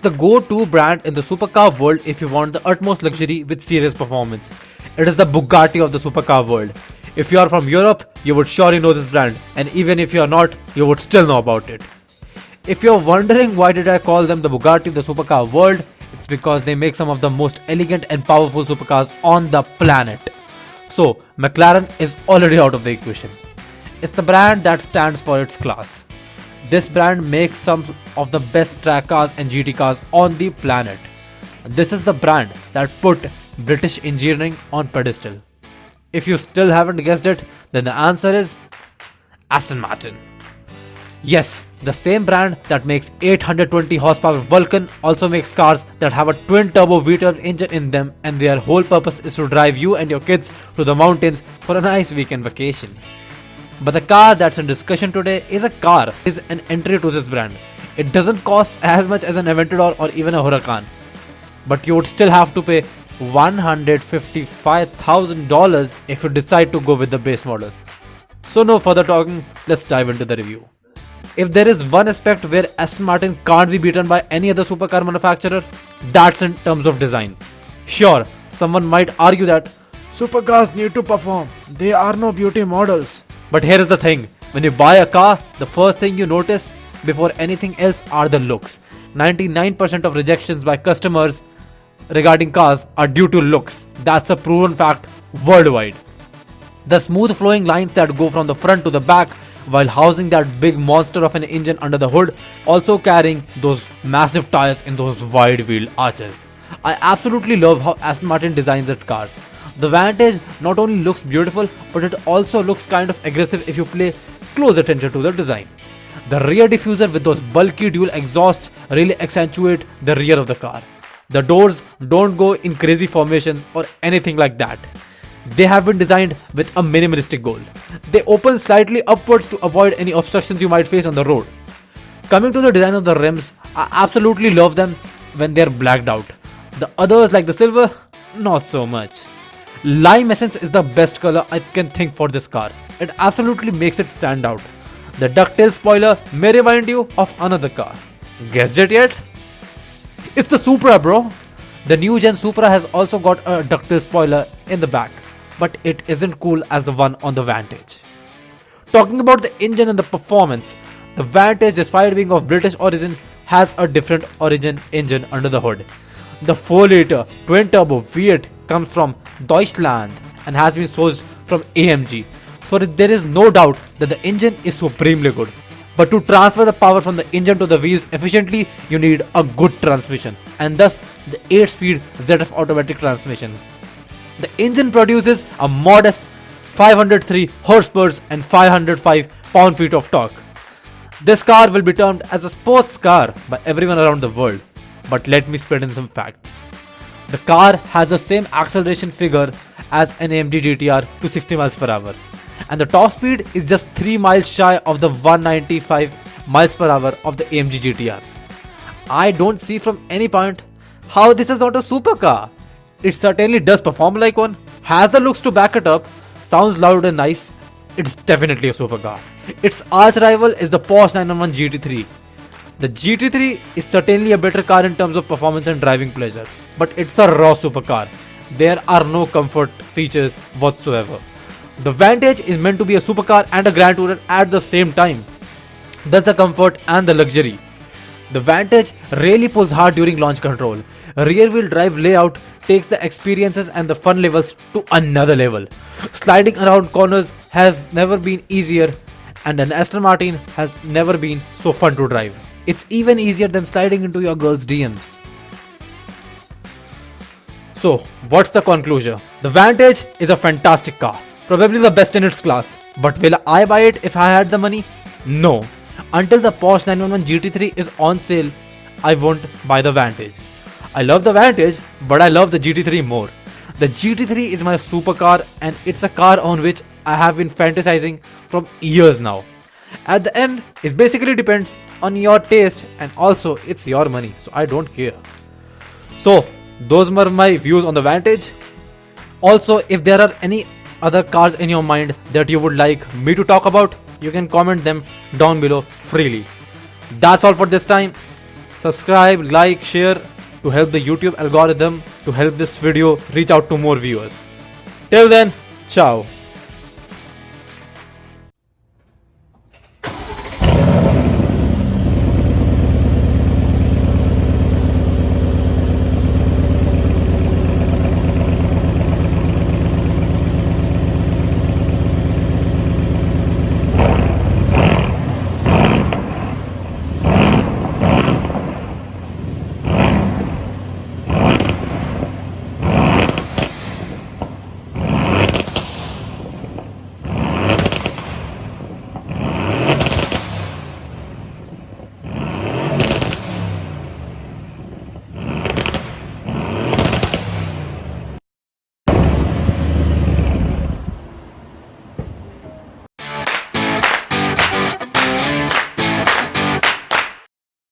the go-to brand in the supercar world if you want the utmost luxury with serious performance. It is the Bugatti of the supercar world. If you are from Europe, you would surely know this brand, and even if you are not, you would still know about it. If you're wondering why did I call them the Bugatti of the supercar world, it's because they make some of the most elegant and powerful supercars on the planet. So, McLaren is already out of the equation. It's the brand that stands for its class. This brand makes some of the best track cars and GT cars on the planet. This is the brand that put British engineering on pedestal. If you still haven't guessed it, then the answer is Aston Martin. Yes, the same brand that makes 820 horsepower Vulcan also makes cars that have a twin-turbo V12 engine in them, and their whole purpose is to drive you and your kids to the mountains for a nice weekend vacation. But the car that's in discussion today is an entry to this brand. It doesn't cost as much as an Aventador or even a Huracan, but you would still have to pay $155,000 if you decide to go with the base model. So no further talking, let's dive into the review. If there is one aspect where Aston Martin can't be beaten by any other supercar manufacturer, that's in terms of design. Sure, someone might argue that supercars need to perform, they are no beauty models. But here is the thing, when you buy a car, the first thing you notice before anything else are the looks. 99% of rejections by customers regarding cars are due to looks. That's a proven fact worldwide. The smooth flowing lines that go from the front to the back while housing that big monster of an engine under the hood, also carrying those massive tires in those wide wheel arches. I absolutely love how Aston Martin designs its cars. The Vantage not only looks beautiful, but it also looks kind of aggressive if you pay close attention to the design. The rear diffuser with those bulky dual exhausts really accentuate the rear of the car. The doors don't go in crazy formations or anything like that. They have been designed with a minimalistic goal. They open slightly upwards to avoid any obstructions you might face on the road. Coming to the design of the rims, I absolutely love them when they're blacked out. The others like the silver, not so much. Lime essence is the best color I can think for this car. It absolutely makes it stand out. The ducktail spoiler may remind you of another car. Guessed it yet? It's the Supra, bro. The new gen Supra has also got a ducktail spoiler in the back, but it isn't cool as the one on the Vantage. Talking about the engine and the performance, the Vantage, despite being of British origin, has a different origin engine under the hood. The 4-liter twin-turbo V8 comes from Deutschland and has been sourced from AMG, so there is no doubt that the engine is supremely good. But to transfer the power from the engine to the wheels efficiently, you need a good transmission, and thus the 8-speed ZF automatic transmission. The engine produces a modest 503 horsepower and 505 pound-feet of torque. This car will be termed as a sports car by everyone around the world, but let me spread in some facts. The car has the same acceleration figure as an AMG GTR to 60 miles per hour, and the top speed is just 3 miles shy of the 195 miles per hour of the AMG GTR. I don't see from any point how this is not a supercar. It certainly does perform like one, has the looks to back it up, sounds loud and nice. It's definitely a supercar. Its arch rival is the Porsche 911 GT3. The GT3 is certainly a better car in terms of performance and driving pleasure, but it's a raw supercar. There are no comfort features whatsoever. The Vantage is meant to be a supercar and a Grand Tourer at the same time. That's the comfort and the luxury. The Vantage really pulls hard during launch control. Rear wheel drive layout takes the experiences and the fun levels to another level. Sliding around corners has never been easier, and an Aston Martin has never been so fun to drive. It's even easier than sliding into your girl's DMs. So, what's the conclusion? The Vantage is a fantastic car, probably the best in its class, but will I buy it if I had the money? No. Until the Porsche 911 GT3 is on sale, I won't buy the Vantage. I love the Vantage, but I love the GT3 more. The GT3 is my supercar, and it's a car on which I have been fantasizing from years now. At the end, it basically depends on your taste, and also it's your money, so I don't care. So, those were my views on the Vantage. Also, if there are any other cars in your mind that you would like me to talk about, you can comment them down below freely. That's all for this time. Subscribe, like, share to help the YouTube algorithm to help this video reach out to more viewers. Till then, ciao.